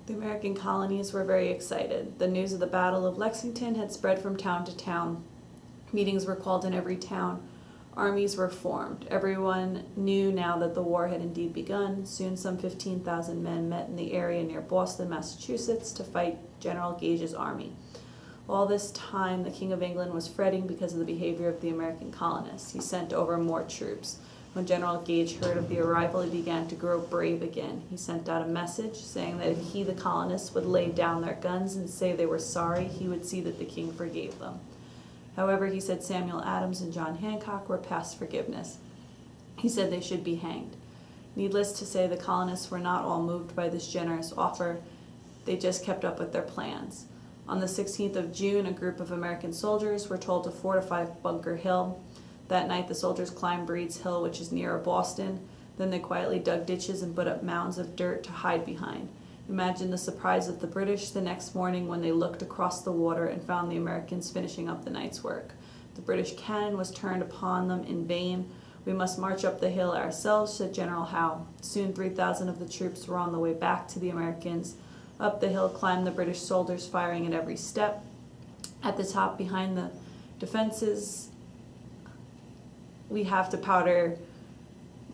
The American colonies were very excited. The news of the Battle of Lexington had spread from town to town. Meetings were called in every town. Armies were formed. Everyone knew now that the war had indeed begun. Soon some 15,000 men met in the area near Boston, Massachusetts, to fight General Gage's army. All this time, the King of England was fretting because of the behavior of the American colonists. He sent over more troops. When General Gage heard of the arrival, he began to grow brave again. He sent out a message saying that if he, the colonists, would lay down their guns and say they were sorry, he would see that the king forgave them. However, he said Samuel Adams and John Hancock were past forgiveness. He said they should be hanged. Needless to say, the colonists were not all moved by this generous offer. They just kept up with their plans. On the 16th of June, a group of American soldiers were told to fortify Bunker Hill. That night, the soldiers climbed Breed's Hill, which is near Boston. Then they quietly dug ditches and put up mounds of dirt to hide behind. Imagine the surprise of the British the next morning when they looked across the water and found the Americans finishing up the night's work. The British cannon was turned upon them in vain. "We must march up the hill ourselves," said General Howe. Soon 3,000 of the troops were on the way back to the Americans. Up the hill climbed the British soldiers, firing at every step. At the top, behind the defenses, "We have to powder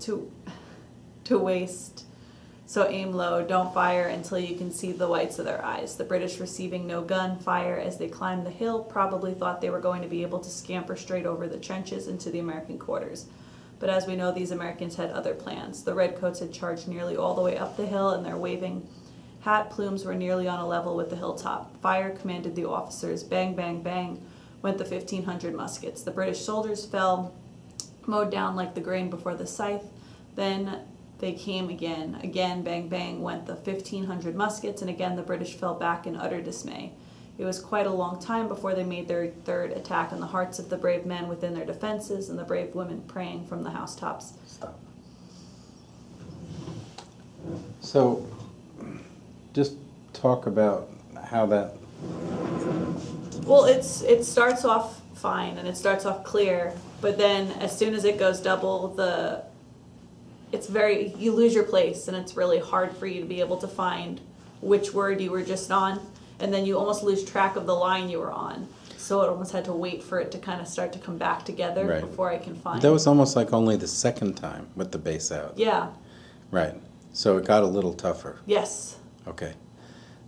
to waste. So aim low, don't fire until you can see the whites of their eyes." The British, receiving no gun fire as they climbed the hill, probably thought they were going to be able to scamper straight over the trenches into the American quarters. But as we know, these Americans had other plans. The redcoats had charged nearly all the way up the hill, and their waving hat plumes were nearly on a level with the hilltop. "Fire," commanded the officers. Bang, bang, bang went the 1,500 muskets. The British soldiers fell, mowed down like the grain before the scythe. Then they came again. Again, bang, bang, went the 1,500 muskets, and again the British fell back in utter dismay. It was quite a long time before they made their third attack on the hearts of the brave men within their defenses and the brave women praying from the housetops. Stop. So, just talk about how that... Well, it starts off fine and it starts off clear, but then as soon as it goes double, you lose your place, and it's really hard for you to be able to find which word you were just on, and then you almost lose track of the line you were on. So it almost had to wait for it to kind of start to come back together Right. before I can find. That was almost like only the second time with the bass out. Yeah. Right. So it got a little tougher. Yes. Okay.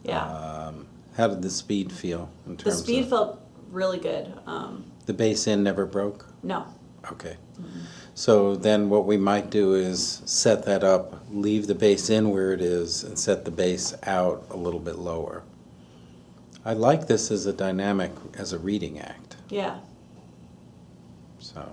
Yeah. How did the speed feel in terms The speed of... felt really good. The bass in never broke? No. Okay. So then what we might do is set that up, leave the bass in where it is, and set the bass out a little bit lower. I like this as a dynamic, as a reading act. Yeah. So...